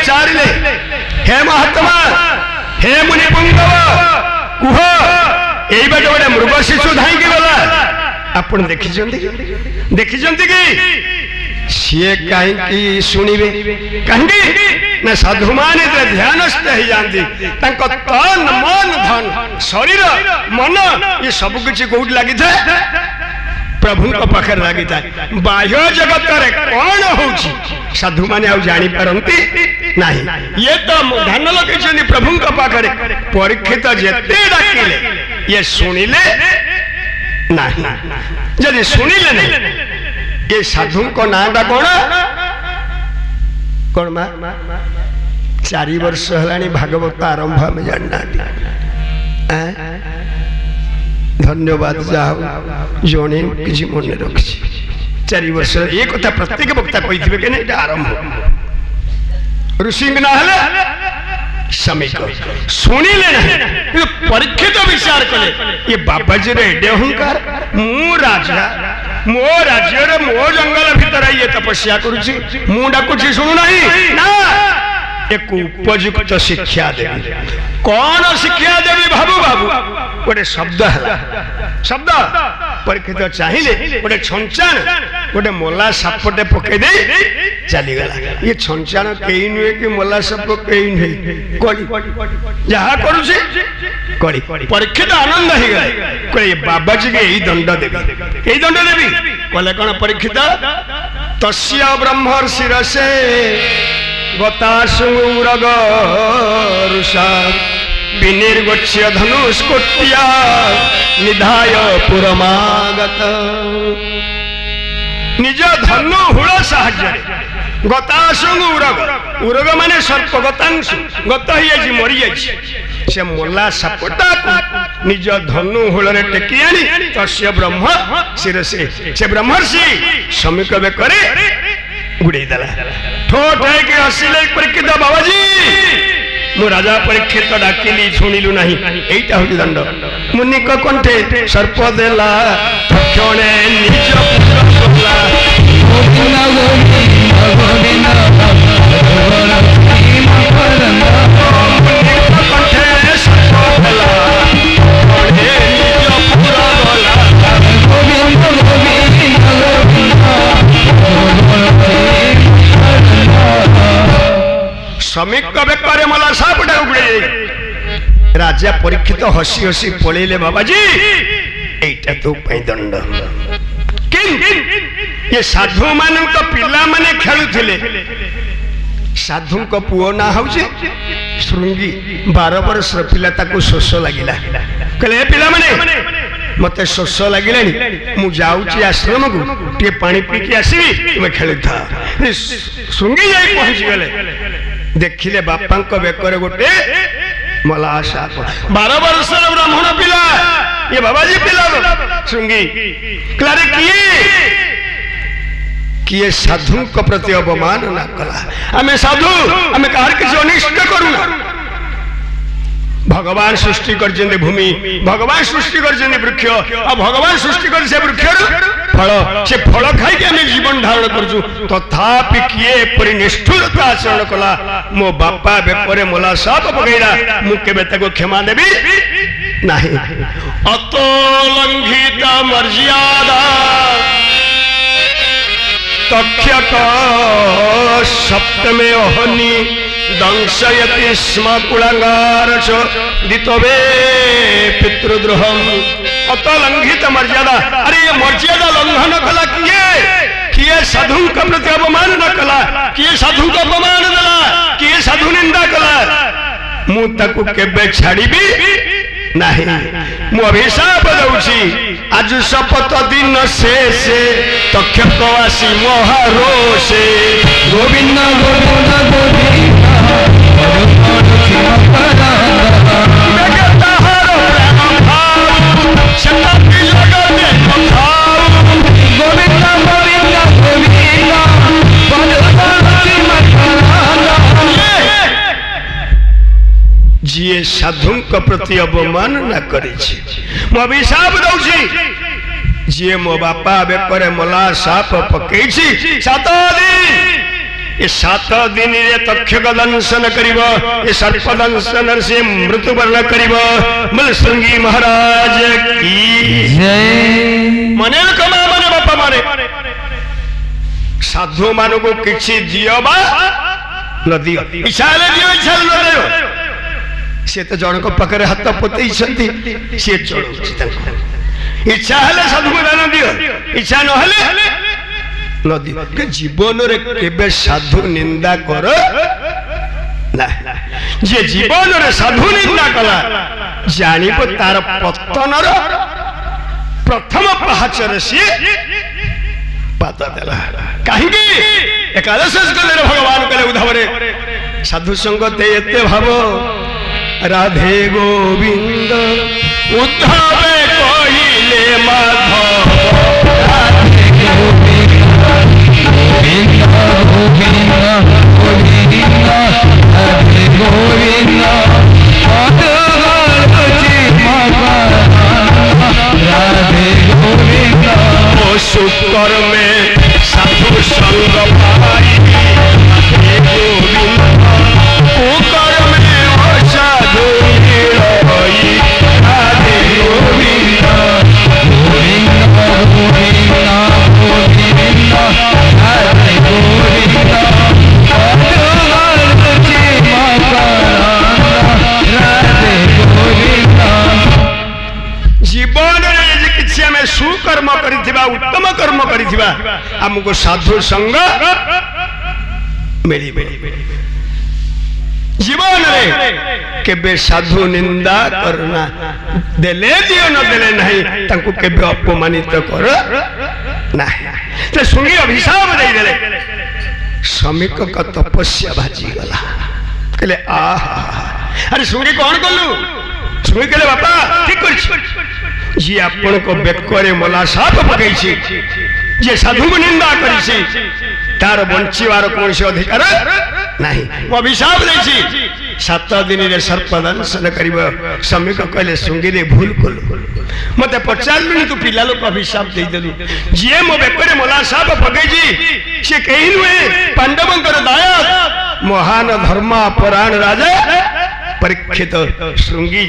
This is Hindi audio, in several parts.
पचारे हे महात्मा हे मुनि पुंगव कुह यही बाटे गोटे मृग शिशु धाई गला आपण देखिछंती कि सीए कहीं शुणवे कहीं ना साधु माने ध्यानस्थ हो जाती तन मन धन शरीर मन ये सब किसी कौट लगी था प्रभु पाखे लगी था बाह्य जगत कौन हो साधु माने आउ जानी पारंती नहीं ये तो ध्यान लगे प्रभु पाखे परीक्षित जेते डाकिले ये शुणिले नहीं जदि शुणिले नहीं ये साधु को नाटा कौन कौन मा 4 वर्ष है भागवत आरंभ में जानना धन्यवाद जाओ जोने किसी मन रखी 4 वर्ष ये कथा प्रत्येक वक्ता कही कि ऋषि ना समीक शुणिले नहीं परीक्षित विचार कले ये बाबाजी एडे अहंकार मु राजा मो राज्य मो जंगल भीतर ये तपस्या करुची मु डाकुची शुणु नहीं ना एक उपयुक्त शिक्षा देवी कौन शिक्षा देवी बाबू बाबू गोटे शब्द है शब्द परीक्षित चाहिए गोटे छंचाण गोटे मोला सापटे पकई दे चली गला ये छंचाण कई नुहे कि मोला साप कई नुहे कड़ी जहाँ करुचे कड़ी परीक्षित आनंद ही गए ये बाबाजी के यही दंड देवी कहले कौन परीक्षित तस्य ब्रह्मर शिरसे गताशूरग रुषा विनिर्गोच्य धनुष्कोट्या निधाय पुरमागत निज धनु हुल साहाଯ୍ୟ गताशु उरग उरग माने सर्प गतांशु गत ही मरी जाइए से मोला सापटा निज धनु हुल रे टेकी आनी तस्य ब्रह्म शिरसे से ब्रह्मर्षि समीक बेकरे गुड़े देला ठोठ है कि हसिले परीक्षित बाबाजी मु राजा परीक्षित डाकिली शुणिलु नहीं एटा होती दंड मुनि को कंठे सर्प देला क्षणे निज पुत्र गोला गोविंद कंठे सर्प देला क्षणे निज पुत्र गोला समीक बेकारे मला सापटा उगड़े राजा परीक्षित हसी हसी पड़ेले बाबाजी एटा तो दंड ये साधु मान पिला माने खेलुथिले साधु को पुओ ना होचे श्रृंगी 12 वर्ष पिला ताको शोष लागिला कहले पिला माने मते शोष लागिलानी मु जाउची आश्रम को टे पानी पी के आसीबी तुम खेलि था श्रृंगी जाई पहुंच गले देखिले बापा बेकर गोटे मला साप 12 वर्ष ब्राह्मण पिला ये बाबाजी पिला श्रृंगी क्लारे किए साधु को प्रति अपमान ना कला आमे साधु आमे कहर किसी अनिष्ट करूना भगवान सृष्टि कर भूमि भगवान सृष्टि कर वृक्ष और भगवान सृष्टि कर से वृक्ष फल से फल खाई के हमें जीवन धारण करजु तथापि किए परि निष्ठुरता आचरण कला मो बापा बेपरे मोला साप पकईला मु केबे ताको क्षमा देबी नहीं अतोलंघित मर्यादा तक्षक सप्तमे अहनि दंशयति स्म कुलांगार दितवे पितृद्रोहम अतलंघित मर्यादा अरे ये मर्यादा लंघन कला किए साधु का प्रति अपमान न कला किए साधु को अपमान देला किए साधु निंदा कला मु ताकू केबे छाड़ीबी नहीं मु अभिशाप दउची आज शपथ दिन शेष तक्षक आसी महारोषे गोविंद गोविंद गोविंद जी साधु के प्रति अपमान न करे अभिशाप दउची जी मो बापा बेकरे मला साप पकई 7 दिन ये 7 दिन रे तक्षक दंशन करिब ये सर्प दंशन से मृत्युवर्ण करिब बोल श्रृंगी महाराज की जय। मने कमा माने बापा माने साधु मान को किछि दियो बा न दियो इच्छा ले दियो इच्छा न दियो से तो जन को पकड़े हाथ पोते सी चढ़ इच्छा हेले साधु को दान दियो इच्छा न हेले न दियो के जीवन रे केबे साधु निंदा कर ना जे जीवन रे साधु निंदा कला जानिबो तार पतन रो प्रथम पहाचर से पाता देला कहीं एकादश कले भगवान कले उद्धव रे साधु संग ते एते भाव राधे गोविंद उद्धव कहिले माधव राधे गोविंद गोविंद गोविंद गोविंद राधे गोविंद राधे गोविंद ओ शुक्र में साधु संग पाई राधे गोविंद ओ कर में ओ साधु रही राधे गोविंद गोविंद गोविंद गोविंद राधे गोविंद राधे गोविंद। जीवन में सुकर्म करिथिबा उत्तम कर्म करिथिबा हमको साधु संग मिली जीवन रे केबे साधु निंदा करना देले दियो न देले नहीं तांको केबे अपमानित कर नहीं ते सुंगी अभिशाप दे देले श्रमिक का तपस्या भाजी गला कहले आहा अरे सुंगी कौन कलु सुंगी कहले बापा ठीक कर जी आपण को बेकरे मला साप पकई जे साधु को निंदा करी तार बंचीवार कौन से अधिकार नहीं वो अभिशाप दे 7 दिन रे सर्प दंशन करिब श्रमिक कहले सुंगी रे भूल कलु मते पचारलु तू पिला लोक अभिशाप दे देलु जे मो बेकरे मला साप पकई से कहि नुए पांडवंकर दायक महान धर्म परायण राजा परीक्षित श्रृंगी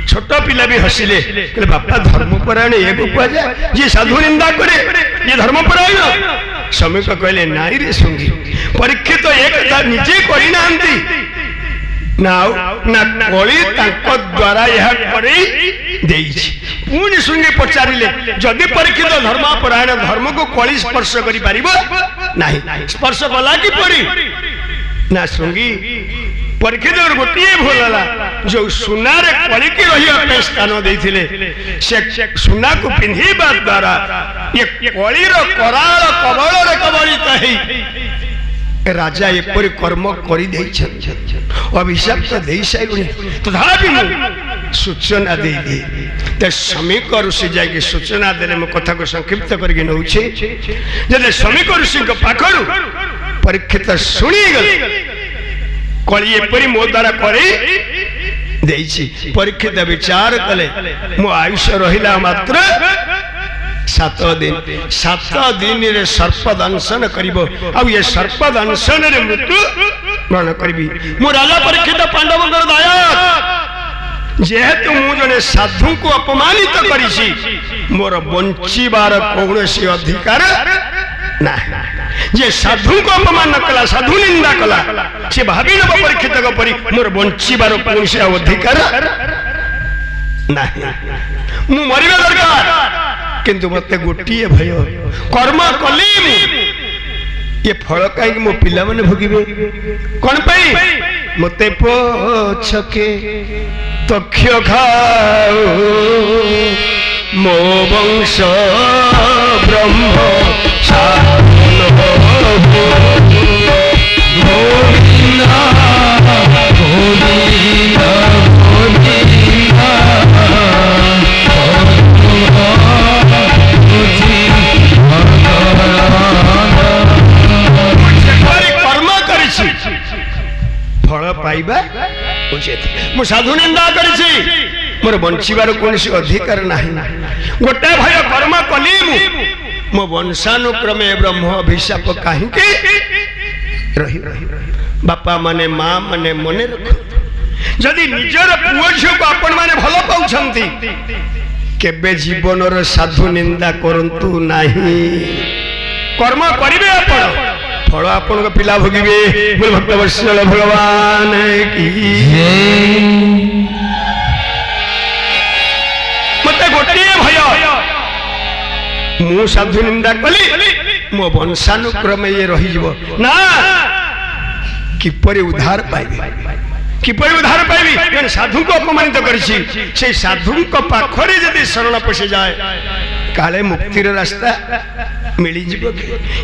छोट पिला भी हसिले कहले बापा धर्मपरायण एक कह जी साधु निंदा करे ये धर्मपरायण श्रमिक कहले नाई रे श्रृंगी परीक्षित एक निजे करी नांती ना ना कली तांको द्वारा यह करी देइछि पुणी श्रृंगी पचारिले जदि परीक्षित धर्मपरायण धर्म को कली स्पर्श करि परिबो नाही स्पर्श कला कि परी ना श्रृंगी परीक्षित गोटे भूलला जो सुनार कलिकी रही स्थान देथिले से सुना को पिंधिबा द्वारा ये कलिर कराल कबल रे कबलित है राजा एपरि कर्म करि दैछन अभिशाप तो दे साइलुनी तथापि सूचना दे दे ते श्रमिक ऋषि जाके सूचना देले मो कथा को संक्षिप्त करके नउछे जदे श्रमिक ऋषि को पाखरु परीक्षित सुनी गल कली एपरी मो द्वारा करी देइछि परीक्षित विचार कले मो आयुष रहिला मात्र 7 दिन रे सर्प दंशन करिबो आ ये सर्प दंशन रे मृत्यु ग्रहण करबी मो राजा परीक्षित पांडवंकर दायक जेहेतु मु जने साधु को अपमानित करिछि मोर बंचीबार कौनसी अधिकार ना जे साधु को अपमान कला साधु निंदा कला से भाभी न परीक्षित परी मोर बंचीबार कौनसी अधिकार ना मु मरिबा दरकार किंतु मते गोटिए भय कर्म कली ये फल कहीं मो पिला माने भोगिबे कोन पई मते पछके तक्ष खाओ मो वंश ब्रह्म फल पाइबा उचित मु साधु निंदा करिछि मोर बंचीबार कोनसी अधिकार नाही गोटे भय कर्म कली मो वंशानुक्रमे ब्रह्म अभिशाप काहे रही बापा माने माँ माने मने रख जदि निजर पुओ झियो को आपण माने भल पाउछंती केबे जीवन रो साधु निंदा करंतु नाही कर्म करिवे आपण फल आपण को पिला भोगिबे बोल भक्त वत्सल भगवान की मते गोटे भय मु साधु निंदा कली मो वंशानुक्रम ये रही जीवो ना किपरि उद्धार पाइबे किपरि उद्धार पाइबी जन साधु को अपमानित करछि से साधु को पाखरे यदि शरण पशि जाए काले मुक्तिर रास्ता मिली जीवो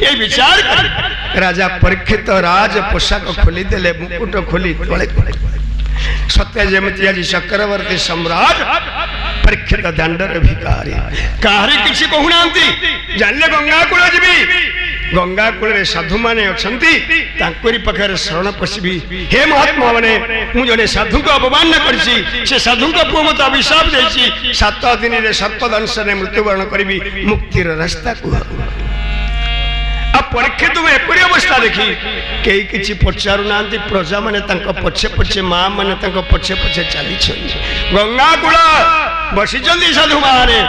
ये विचार कर राजा परीक्षित राज पोशाक खोली देले मुकुट खोली तळे सत्य जेमति आज चक्रवर्ती सम्राट परीक्षित दंडर भिकारी काहरी किसी कहूनांती जानले गंगा कूल जीवी गंगा कूल रे साधु माने अछंती तांकरी पखरे शरण पसिबी हे महात्मा माने मु जने साधु को अपमान न करछि से साधु को पुओ मत अभिशाप देछि 7 दिन रे सर्पदंश ने मृत्युवरण करबी मुक्तिर रास्ता को परीक्षित में एपरी अवस्था देखी कई किछि पचारु नांती प्रजा माने तांको पछे पछे मां माने तांको पछे पछे चली छन गंगा कूल बसी जल्दी साधु माने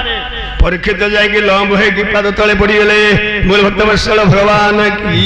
परीक्षित जाई लंब है कि पाद तले पड़ी गले बोल भक्त वत्सल भगवान की